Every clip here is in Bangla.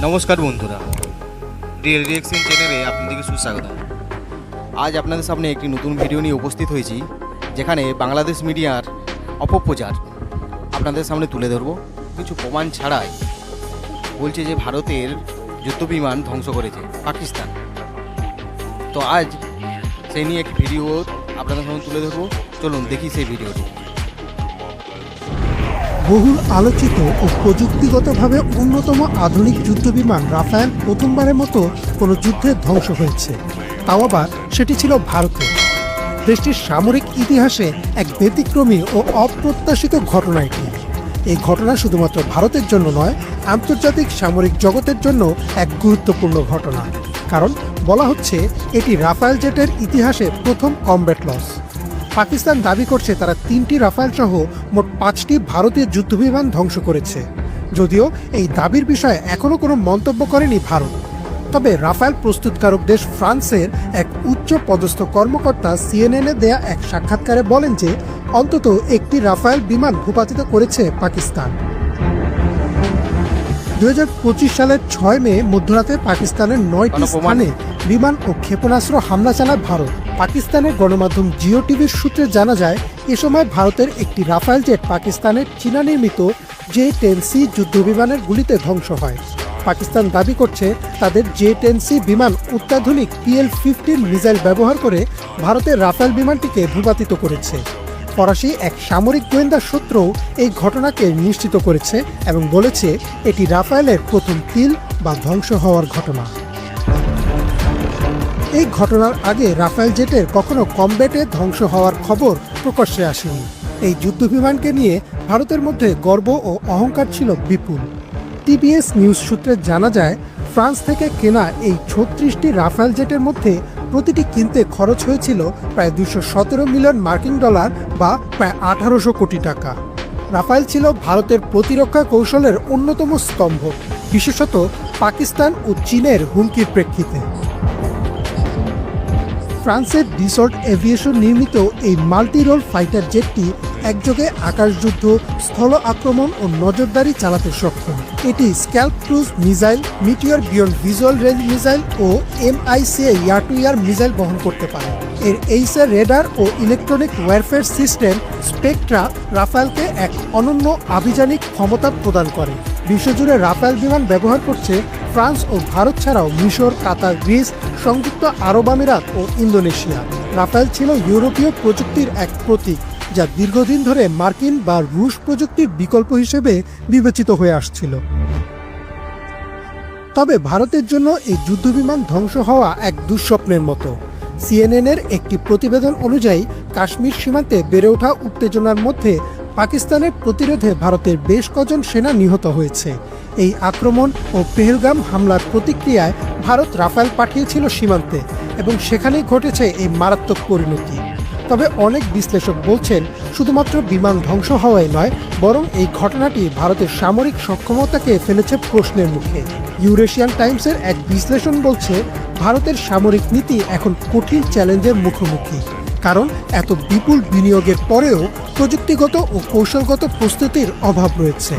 নমস্কার বন্ধুরা, রিয়েল রিয়েকশন চ্যানেলে আপনাদেরকে সুস্বাগত। আজ আপনাদের সামনে একটি নতুন ভিডিও নিয়ে উপস্থিত হয়েছি, যেখানে বাংলাদেশ মিডিয়ার অপপ্রচার আপনাদের সামনে তুলে ধরব। কিছু প্রমাণ ছাড়াই বলছে যে ভারতের যুদ্ধবিমান ধ্বংস করেছে পাকিস্তান। তো আজ সেই নিয়ে একটি ভিডিও আপনাদের সামনে তুলে ধরব। চলুন দেখি সেই ভিডিওটি। বহুল আলোচিত ও প্রযুক্তিগতভাবে অন্যতম আধুনিক যুদ্ধবিমান রাফায়েল প্রথমবারের মতো কোনো যুদ্ধে ধ্বংস হয়েছে, তাও আবার সেটি ছিল ভারতে। দেশটির সামরিক ইতিহাসে এক ব্যতিক্রমী ও অপ্রত্যাশিত ঘটনা এটি। এই ঘটনা শুধুমাত্র ভারতের জন্য নয়, আন্তর্জাতিক সামরিক জগতের জন্য এক গুরুত্বপূর্ণ ঘটনা, কারণ বলা হচ্ছে এটি রাফায়েল জেটের ইতিহাসে প্রথম কমব্যাট লস। পাকিস্তান দাবি করছে তারা 3টি রাফায়েল সহ মোট 5টি ভারতীয় যুদ্ধবিমান ধ্বংস করেছে, যদিও এই দাবির বিষয়ে এখনও কোনো মন্তব্য করেনি ভারত। তবে রাফায়েল প্রস্তুতকারক দেশ ফ্রান্সের এক উচ্চ পদস্থ কর্মকর্তা সিএনএনে দেয়া এক সাক্ষাৎকারে বলেন যে অন্তত একটি রাফায়েল বিমান ভূপাতিত করেছে পাকিস্তান। 2025 সালের 6 মে মধ্যরাতে পাকিস্তানের 9টি স্থানে বিমান ও ক্ষেপণাস্ত্র হামলা চালায় ভারত। পাকিস্তানের গণমাধ্যম জিও টিভির সূত্রে জানা যায়, এ সময় ভারতের একটি রাফায়েল জেট পাকিস্তানের চীনা নির্মিত J-10C যুদ্ধবিমানের গুলিতে ধ্বংস হয়। পাকিস্তান দাবি করছে তাদের J-10C বিমান অত্যাধুনিক PL-15 মিসাইল ব্যবহার করে ভারতের রাফায়েল বিমানটিকে ভূপাতিত করেছে। ফরাসি এক সামরিক গোয়েন্দা সূত্রও এই ঘটনাকে নিশ্চিত করেছে এবং বলেছে এটি রাফায়েলের প্রথম কিল বা ধ্বংস হওয়ার ঘটনা। এই ঘটনার আগে রাফায়েল জেটের কখনো কমব্যাটে ধ্বংস হওয়ার খবর প্রকাশ্যে আসেনি। এই যুদ্ধবিমানকে নিয়ে ভারতের মধ্যে গর্ব ও অহংকার ছিল বিপুল। টিবিএস নিউজ সূত্রে জানা যায়, ফ্রান্স থেকে কেনা এই 36টি রাফায়েল জেটের মধ্যে প্রতিটি কিনতে খরচ হয়েছিল প্রায় 217 মিলিয়ন মার্কিন ডলার বা প্রায় 1800 কোটি টাকা। রাফায়েল ছিল ভারতের প্রতিরক্ষা কৌশলের অন্যতম স্তম্ভ, বিশেষত পাকিস্তান ও চীনের হুমকির প্রেক্ষিতে। ফ্রান্সের ডিসল্ট এভিয়েশন নির্মিত এই মাল্টি রোল ফাইটার জেটটি একযোগে আকাশযুদ্ধ, স্থল আক্রমণ ও নজরদারি চালাতে সক্ষম। এটি SCALP cruise missile, Meteor beyond visual range missile ও MICA air to air missile বহন করতে পারে। এর এইসের রেডার ও ইলেকট্রনিক ওয়ারফেয়ার সিস্টেম স্পেকট্রা রাফায়েলকে এক অনন্য আভিযানিক ক্ষমতা প্রদান করে। বিশ্বজুড়ে রাফায়েল বিমান ব্যবহার করছে ফ্রান্স ও ভারত ছাড়াও মিশর, কাতার, গ্রিস, সংযুক্ত আরব আমিরাত ও ইন্দোনেশিয়া। রাফায়েল ছিল ইউরোপীয় প্রযুক্তির এক প্রতীক, যা দীর্ঘদিন ধরে মার্কিন বা রুশ প্রযুক্তির বিকল্প হিসেবে বিবেচিত হয়ে আসছিল। তবে ভারতের জন্য এই যুদ্ধবিমান ধ্বংস হওয়া এক দুঃস্বপ্নের মতো। সিএনএনের একটি প্রতিবেদন অনুযায়ী, কাশ্মীর সীমান্তে বেড়ে ওঠা উত্তেজনার মধ্যে পাকিস্তানের প্রতিরোধে ভারতের বেশ কজন সেনা নিহত হয়েছে। এই আক্রমণ ও পেহেলগাম হামলার প্রতিক্রিয়ায় ভারত রাফায়েল পাঠিয়েছিল সীমান্তে এবং সেখানেই ঘটেছে এই মারাত্মক পরিণতি। তবে অনেক বিশ্লেষক বলছেন, শুধুমাত্র বিমান ধ্বংস হওয়াই নয়, বরং এই ঘটনাটি ভারতের সামরিক সক্ষমতাকে ফেলেছে প্রশ্নের মুখে। ইউরেশিয়ান টাইমসের এক বিশ্লেষণ বলছে, ভারতের সামরিক নীতি এখন কঠিন চ্যালেঞ্জের মুখোমুখি, কারণ এত বিপুল বিনিয়োগের পরেও প্রযুক্তিগত ও কৌশলগত প্রস্তুতির অভাব রয়েছে।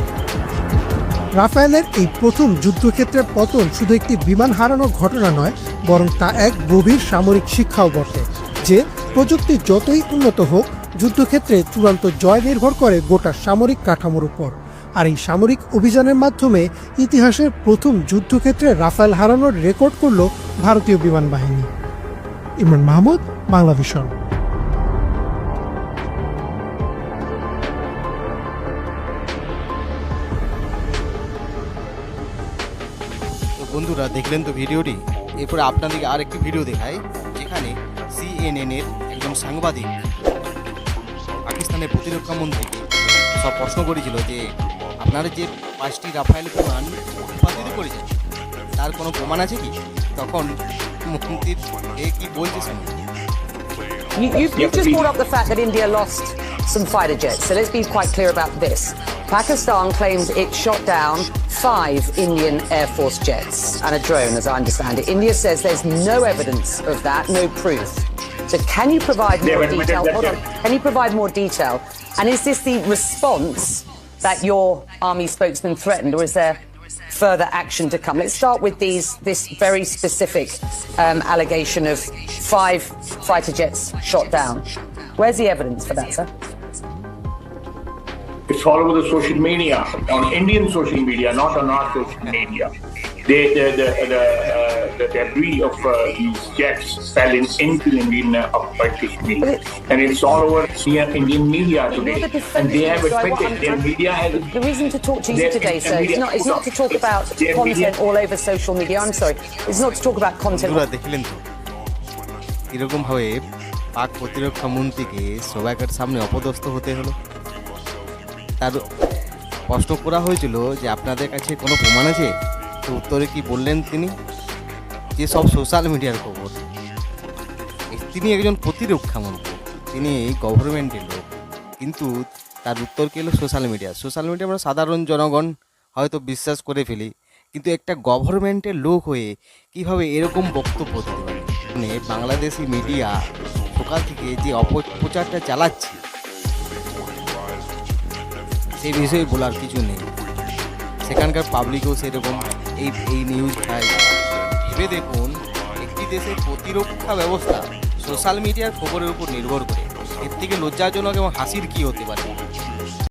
রাফায়েলের এই প্রথম যুদ্ধক্ষেত্রের পতন শুধু একটি বিমান হারানোর ঘটনা নয়, বরং তা এক গভীর সামরিক শিক্ষাও বটে যে প্রযুক্তি যতই উন্নত হোক, যুদ্ধক্ষেত্রে চূড়ান্ত জয় নির্ভর করে গোটা সামরিক কাঠামোর উপর। আর এই সামরিক অভিযানের মাধ্যমে ইতিহাসের প্রথম যুদ্ধক্ষেত্রে রাফায়েল হারানোর রেকর্ড করল ভারতীয় বিমান বাহিনী। ইমরান মাহমুদ, বাংলা ভিশন। বন্ধুরা, দেখলেন তো ভিডিওটি। এরপরে আপনাদেরকে আরেকটি ভিডিও দেখাই, যেখানে CNN-এর একজন সাংবাদিক পাকিস্তানের প্রতিরক্ষা মন্ত্রীকে সব প্রশ্ন করেছিল যে আপনারা যে 5টি রাফায়েল বিমান উৎপাদিত করেছেন তার কোনো প্রমাণ আছে কি? তখন মন্ত্রীর কি বলছে শুনুন। You've just brought up the fact that India lost some fighter jets, so let's be quite clear about this. Pakistan claims it shot down 5 Indian Air Force jets and a drone, as I understand it. India says there's no evidence of that, no proof. So can you provide more detail? Hold on. Can you provide more detail? And is this the response that your army spokesman threatened, or is there further action to come. Let's start with this very specific allegation of 5 fighter jets shot down. Where's the evidence for that, sir? It's all over the social media, on Indian social media, not on our social media. The debris of these jets fell into Indian occupied Kashmir, and it's all over Indian media today. And they have admitted, their media has. The reason to talk to you today, sir, is not to talk about content all over social media. I'm sorry, it's not to talk about content. বন্ধুরা দেখলেন তো এরকমভাবে পাক প্রতিরক্ষা মন্ত্রীকে সবাইকার সামনে অপদস্থ হতে হলো। তার প্রশ্ন করা হয়েছিল যে আপনাদের কাছে কোনো প্রমাণ আছে, তো উত্তরে কি বললেন তিনি, যে সব সোশ্যাল মিডিয়ার খবর। তিনি একজন প্রতিরক্ষা মন্ত্রী, তিনি গভর্নমেন্টের লোক, কিন্তু তার উত্তর কি হলো সোশ্যাল মিডিয়া। সোশ্যাল মিডিয়া আমরা সাধারণ জনগণ হয়তো বিশ্বাস করে ফেলি, কিন্তু একটা গভর্নমেন্টের লোক হয়ে কীভাবে এরকম বক্তব্য দিতে পারে। মানে বাংলাদেশি মিডিয়া সকাল থেকে যে অপপ্রচারটা চালাচ্ছে সেই বিষয়ে বলার কিছু নেই। সেখানকার পাবলিকও সেরকম এই নিউজ খায়। ভেবে দেখুন, একটি দেশের প্রতিরক্ষা ব্যবস্থা সোশ্যাল মিডিয়ার খবরের উপর নির্ভর করে, এর থেকে লজ্জাজনক এবং হাসির কী হতে পারে।